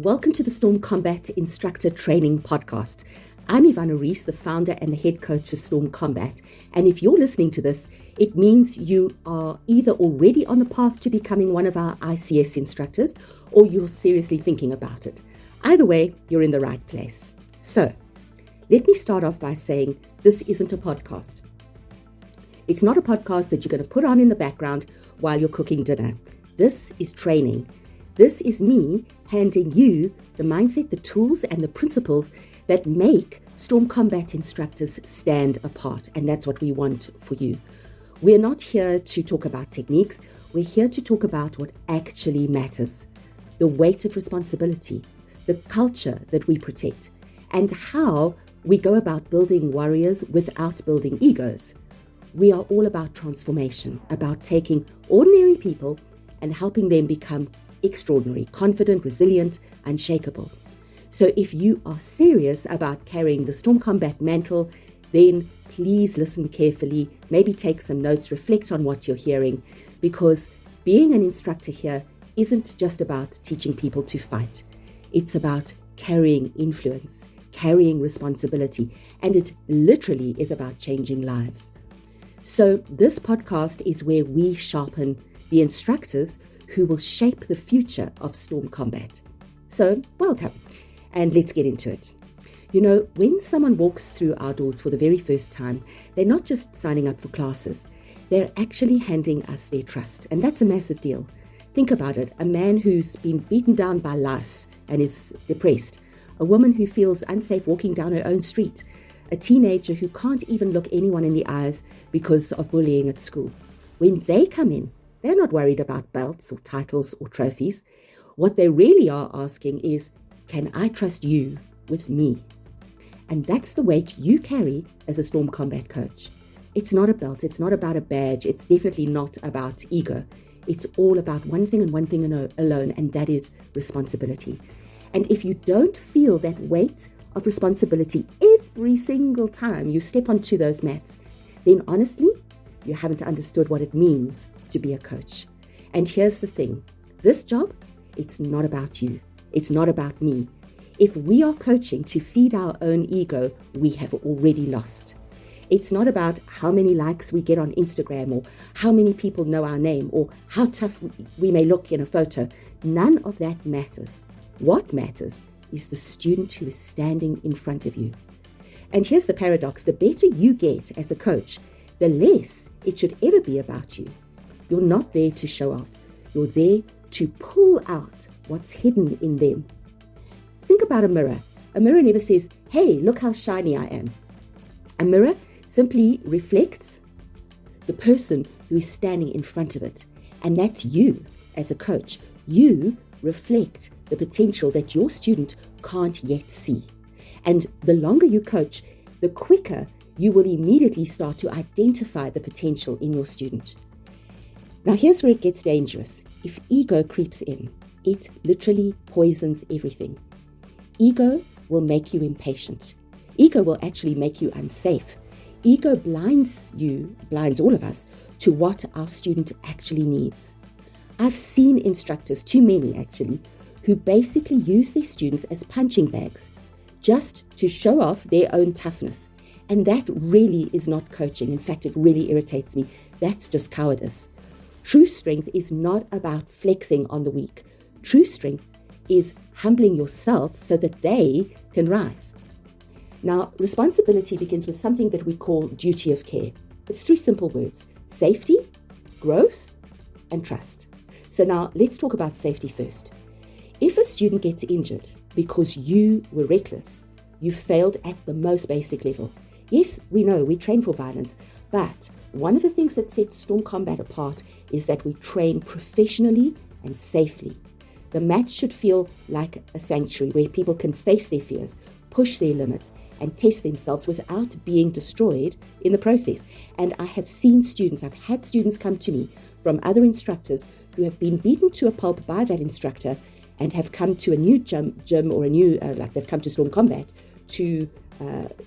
welcome to the Storm Combat Instructor Training Podcast. I'm Ivana Ries, the founder and the head coach of Storm Combat. And if you're listening to this, it means you are either already on the path to becoming one of our ICS instructors, or you're seriously thinking about it. Either way, you're in the right place. So, let me start off by saying this isn't a podcast. It's not a podcast that you're going to put on in the background while you're cooking dinner. This is training. This is me handing you the mindset, the tools, and the principles that make Storm Combat instructors stand apart. And that's what we want for you. We're not here to talk about techniques. We're here to talk about what actually matters. The weight of responsibility, the culture that we protect, and how we go about building warriors without building egos. We are all about transformation, about taking ordinary people and helping them become extraordinary, confident, resilient, unshakable. So if you are serious about carrying the Storm Combat mantle, then please listen carefully, maybe take some notes, reflect on what you're hearing, because being an instructor here isn't just about teaching people to fight. It's about carrying influence, carrying responsibility, and it literally is about changing lives. So this podcast is where we sharpen the instructors who will shape the future of Storm Combat. So, welcome, and let's get into it. You know, when someone walks through our doors for the very first time, they're not just signing up for classes, they're actually handing us their trust, and that's a massive deal. Think about it, a man who's been beaten down by life and is depressed, a woman who feels unsafe walking down her own street, a teenager who can't even look anyone in the eyes because of bullying at school. When they come in, they're not worried about belts or titles or trophies. What they really are asking is, can I trust you with me? And that's the weight you carry as a Storm Combat coach. It's not a belt. It's not about a badge. It's definitely not about ego. It's all about one thing and one thing alone, and that is responsibility. And if you don't feel that weight of responsibility every single time you step onto those mats, then honestly, you haven't understood what it means to be a coach. And here's the thing, this job, it's not about you. It's not about me. If we are coaching to feed our own ego, we have already lost. It's not about how many likes we get on Instagram or how many people know our name or how tough we may look in a photo. None of that matters. What matters is the student who is standing in front of you. And here's the paradox, the better you get as a coach, the less it should ever be about you. You're not there to show off. You're there to pull out what's hidden in them. Think about a mirror. A mirror never says, hey, look how shiny I am. A mirror simply reflects the person who is standing in front of it. And that's you as a coach. You reflect the potential that your student can't yet see. And the longer you coach, the quicker you will immediately start to identify the potential in your student. Now here's where it gets dangerous. If ego creeps in, it literally poisons everything. Ego will make you impatient. Ego will actually make you unsafe. Ego blinds all of us, to what our student actually needs. I've seen instructors, too many actually, who basically use their students as punching bags, just to show off their own toughness. And that really is not coaching. In fact, it really irritates me. That's just cowardice. True strength is not about flexing on the weak. True strength is humbling yourself so that they can rise. Now, responsibility begins with something that we call duty of care. It's three simple words: safety, growth, and trust. So now let's talk about safety first. If a student gets injured because you were reckless, you failed at the most basic level. Yes, we know we train for violence, but one of the things that sets Storm Combat apart is that we train professionally and safely. The mat should feel like a sanctuary where people can face their fears, push their limits, and test themselves without being destroyed in the process. And I have seen students, I've had students come to me from other instructors who have been beaten to a pulp by that instructor and have come to a new gym or a new, they've come to Storm Combat to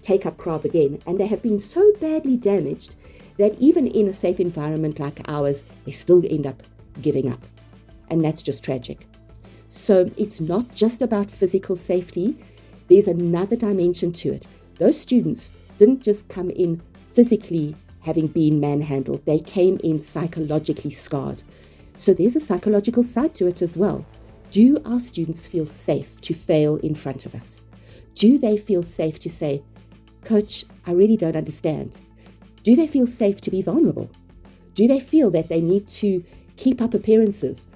take up Krav again. And they have been so badly damaged that even in a safe environment like ours, they still end up giving up. And that's just tragic. So it's not just about physical safety. There's another dimension to it. Those students didn't just come in physically having been manhandled. They came in psychologically scarred. So there's a psychological side to it as well. Do our students feel safe to fail in front of us? Do they feel safe to say, Coach, I really don't understand? Do they feel safe to be vulnerable? Do they feel that they need to keep up appearances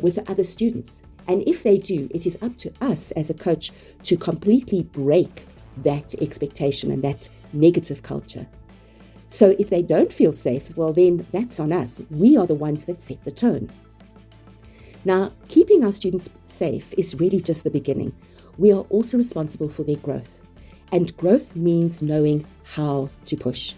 with other students? And if they do, it is up to us as a coach to completely break that expectation and that negative culture. So if they don't feel safe, well, then that's on us. We are the ones that set the tone. Now, keeping our students safe is really just the beginning. We are also responsible for their growth. And growth means knowing how to push.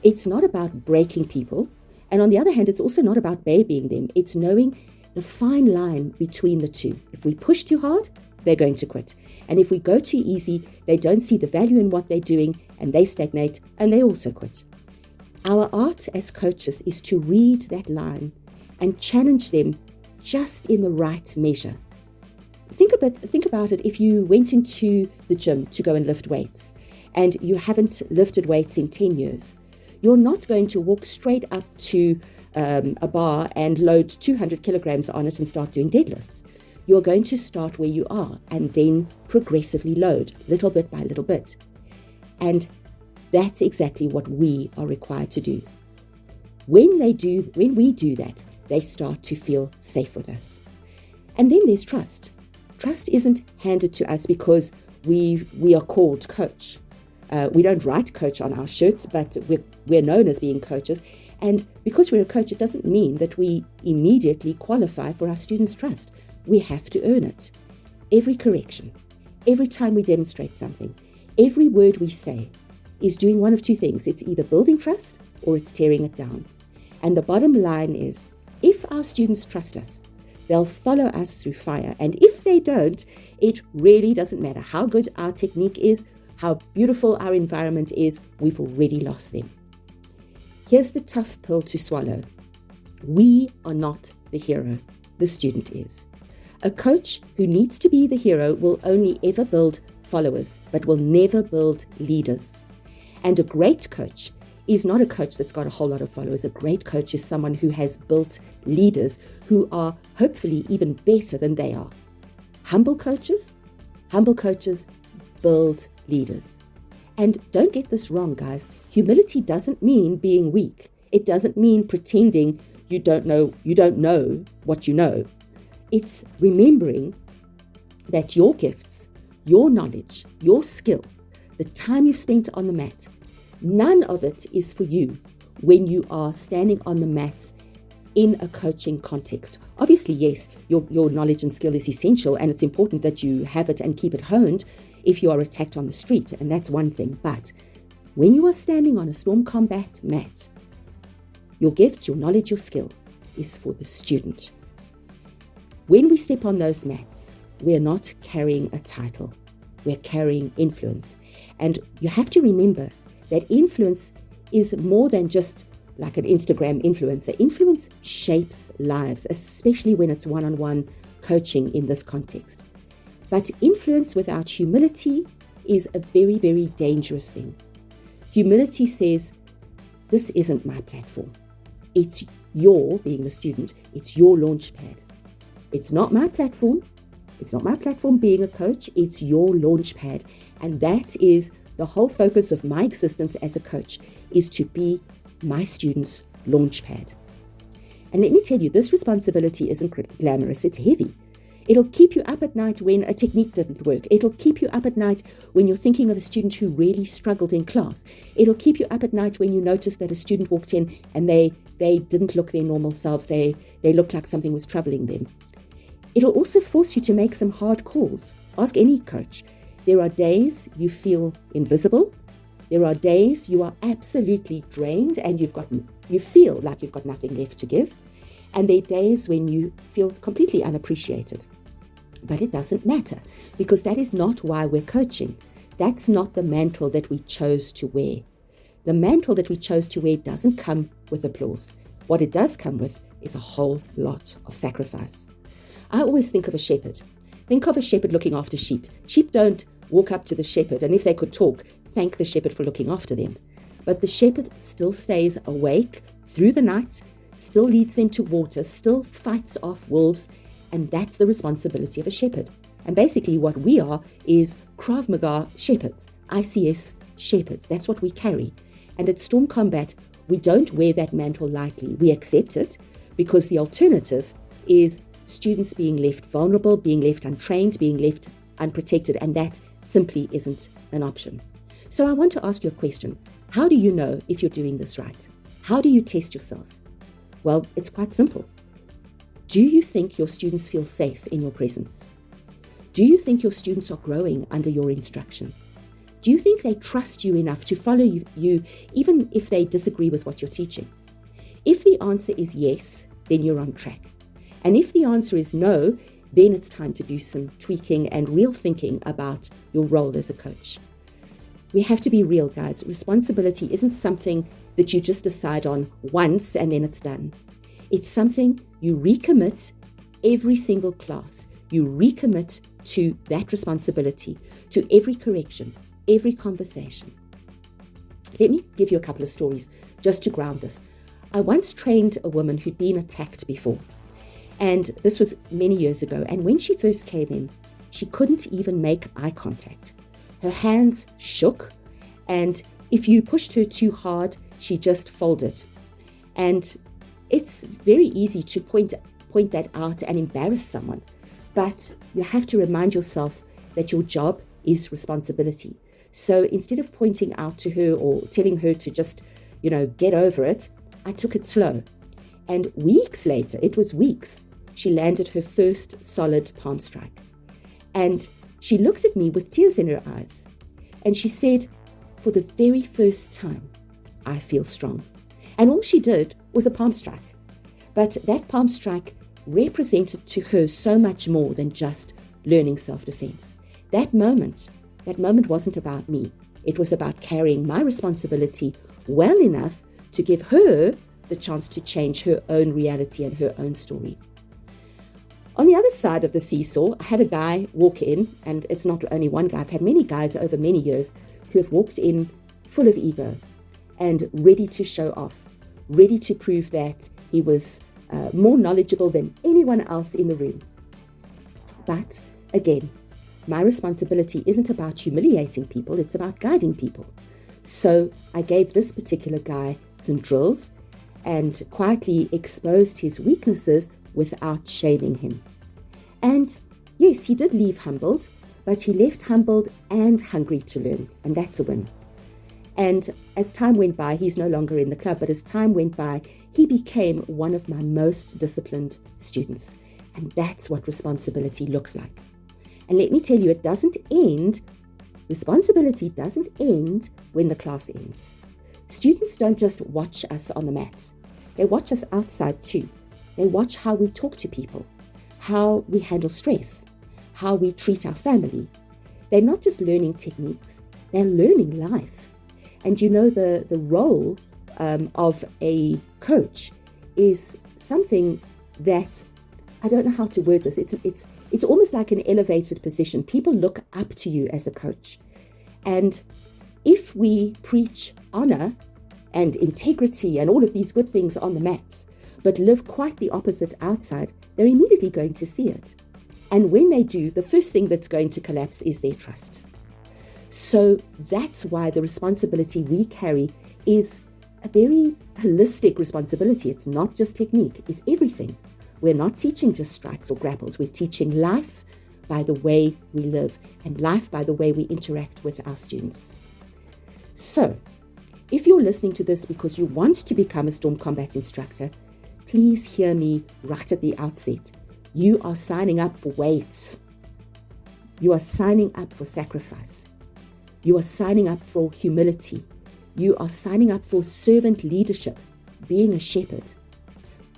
It's not about breaking people. And on the other hand, it's also not about babying them. It's knowing the fine line between the two. If we push too hard, they're going to quit. And if we go too easy, they don't see the value in what they're doing and they stagnate and they also quit. Our art as coaches is to read that line and challenge them just in the right measure. Think about it. If you went into the gym to go and lift weights and you haven't lifted weights in 10 years, you're not going to walk straight up to a bar and load 200 kilograms on it and start doing deadlifts. You're going to start where you are and then progressively load little bit by little bit. And that's exactly what we are required to do. When we do that, they start to feel safe with us. And then there's trust. Trust isn't handed to us because we are called coach. We don't write coach on our shirts, but we're known as being coaches. And because we're a coach, it doesn't mean that we immediately qualify for our students' trust. We have to earn it. Every correction, every time we demonstrate something, every word we say is doing one of two things. It's either building trust or it's tearing it down. And the bottom line is, if our students trust us, they'll follow us through fire. And if they don't, it really doesn't matter how good our technique is, how beautiful our environment is, we've already lost them. Here's the tough pill to swallow. We are not the hero. The student is. A coach who needs to be the hero will only ever build followers, but will never build leaders. And a great coach is not a coach that's got a whole lot of followers. A great coach is someone who has built leaders who are hopefully even better than they are. Humble coaches build leaders. And don't get this wrong, guys. Humility doesn't mean being weak. It doesn't mean pretending you don't know what you know. It's remembering that your gifts, your knowledge, your skill, the time you've spent on the mat, none of it is for you when you are standing on the mats in a coaching context. Obviously, yes, your knowledge and skill is essential, and it's important that you have it and keep it honed if you are attacked on the street, and that's one thing. But when you are standing on a storm combat mat, your gifts, your knowledge, your skill is for the student. When we step on those mats, we're not carrying a title. We're carrying influence. And you have to remember that influence is more than just like an Instagram influencer. Influence shapes lives, especially when it's one-on-one coaching in this context. But influence without humility is a very, very dangerous thing. Humility says, this isn't my platform. It's your, being the student, it's your launch pad. It's not my platform. It's not my platform being a coach. It's your launch pad. And that is the whole focus of my existence as a coach, is to be my students' launch pad. And let me tell you, this responsibility isn't glamorous. It's heavy. It'll keep you up at night when a technique didn't work. It'll keep you up at night when you're thinking of a student who really struggled in class. It'll keep you up at night when you notice that a student walked in and they didn't look their normal selves. They looked like something was troubling them. It'll also force you to make some hard calls. Ask any coach. There are days you feel invisible. There are days you are absolutely drained and you feel like you've got nothing left to give. And there are days when you feel completely unappreciated. But it doesn't matter, because that is not why we're coaching. That's not the mantle that we chose to wear. The mantle that we chose to wear doesn't come with applause. What it does come with is a whole lot of sacrifice. I always think of a shepherd. Think of a shepherd looking after sheep. Sheep don't walk up to the shepherd, and if they could talk, thank the shepherd for looking after them. But the shepherd still stays awake through the night, still leads them to water, still fights off wolves, and that's the responsibility of a shepherd. And basically what we are is Krav Maga shepherds, ICS shepherds. That's what we carry. And at Storm Combat, we don't wear that mantle lightly. We accept it because the alternative is students being left vulnerable, being left untrained, being left unprotected, and that simply isn't an option. So I want to ask you a question. How do you know if you're doing this right? How do you test yourself? Well, it's quite simple. Do you think your students feel safe in your presence? Do you think your students are growing under your instruction? Do you think they trust you enough to follow you even if they disagree with what you're teaching? If the answer is yes, then you're on track. And if the answer is no, then it's time to do some tweaking and real thinking about your role as a coach. We have to be real, guys. Responsibility isn't something that you just decide on once and then it's done. It's something you recommit every single class. You recommit to that responsibility, to every correction, every conversation. Let me give you a couple of stories just to ground this. I once trained a woman who'd been attacked before, and this was many years ago. And when she first came in, she couldn't even make eye contact. Her hands shook, and if you pushed her too hard, she just folded. And it's very easy to point that out and embarrass someone, but you have to remind yourself that your job is responsibility. So instead of pointing out to her or telling her to just, get over it, I took it slow. And weeks later, it was weeks, she landed her first solid palm strike. And she looked at me with tears in her eyes. And she said, for the very first time, I feel strong. And all she did was a palm strike. But that palm strike represented to her so much more than just learning self-defense. That moment wasn't about me. It was about carrying my responsibility well enough to give her the chance to change her own reality and her own story. On the other side of the seesaw, I had a guy walk in, and it's not only one guy, I've had many guys over many years who have walked in full of ego and ready to show off, ready to prove that he was more knowledgeable than anyone else in the room. But again, my responsibility isn't about humiliating people, it's about guiding people. So I gave this particular guy some drills and quietly exposed his weaknesses without shaming him. And yes, he did leave humbled, but he left humbled and hungry to learn, and that's a win. And as time went by, he's no longer in the club, but as time went by, he became one of my most disciplined students. And that's what responsibility looks like. And let me tell you, responsibility doesn't end when the class ends. Students don't just watch us on the mats. They watch us outside too. They watch how we talk to people, how we handle stress, how we treat our family. They're not just learning techniques, they're learning life. And the role of a coach is something that, I don't know how to word this, it's almost like an elevated position. People look up to you as a coach. And if we preach honor and integrity and all of these good things on the mats, but live quite the opposite outside, they're immediately going to see it. And when they do, the first thing that's going to collapse is their trust. So that's why the responsibility we carry is a very holistic responsibility. It's not just technique, it's everything. We're not teaching just strikes or grapples. We're teaching life by the way we live and life by the way we interact with our students. So, if you're listening to this because you want to become a Storm Combat instructor, please hear me right at the outset. You are signing up for weight. You are signing up for sacrifice. You are signing up for humility. You are signing up for servant leadership, being a shepherd.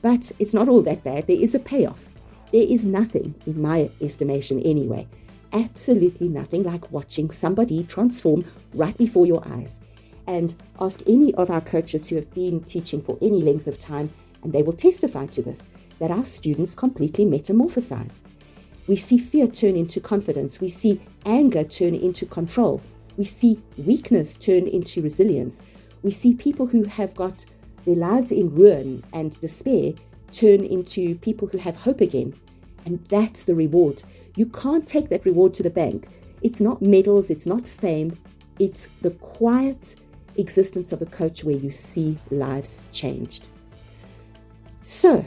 But it's not all that bad. There is a payoff. There is nothing, in my estimation anyway, absolutely nothing like watching somebody transform right before your eyes. And ask any of our coaches who have been teaching for any length of time, and they will testify to this. that our students completely metamorphosize. We see fear turn into confidence. We see anger turn into control. We see weakness turn into resilience. We see people who have got their lives in ruin and despair turn into people who have hope again. And that's the reward. You can't take that reward to the bank. It's not medals, it's not fame. It's the quiet existence of a coach where you see lives changed. So,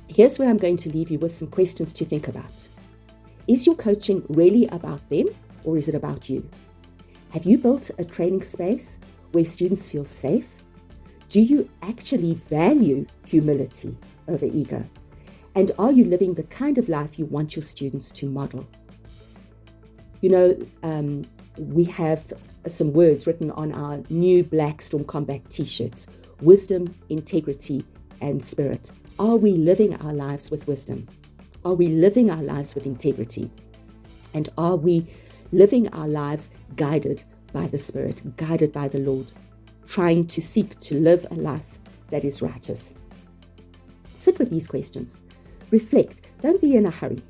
here's where I'm going to leave you with some questions to think about. Is your coaching really about them, or is it about you? Have you built a training space where students feel safe? Do you actually value humility over ego? And are you living the kind of life you want your students to model? You know, we have some words written on our new black Storm Combat t-shirts: wisdom, integrity, and spirit. Are we living our lives with wisdom? Are we living our lives with integrity? And are we living our lives guided by the Spirit, guided by the Lord, trying to seek to live a life that is righteous? Sit with these questions. Reflect. Don't be in a hurry,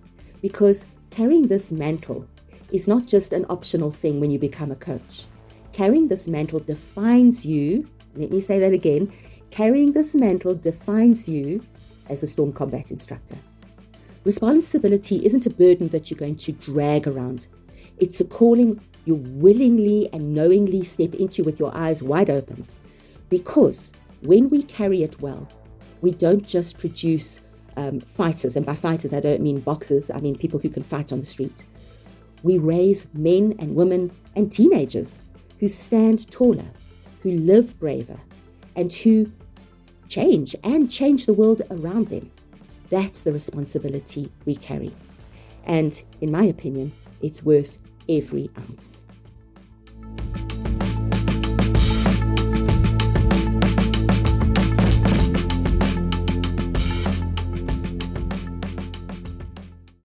because carrying this mantle is not just an optional thing when you become a coach. Carrying this mantle defines you. Let me say that again. Carrying this mantle defines you as a Storm Combat instructor. Responsibility isn't a burden that you're going to drag around. It's a calling you willingly and knowingly step into with your eyes wide open. Because when we carry it well, we don't just produce fighters, and by fighters I don't mean boxers, I mean people who can fight on the street. We raise men and women and teenagers who stand taller, who live braver, and who change the world around them. That's the responsibility we carry. And in my opinion, it's worth every ounce.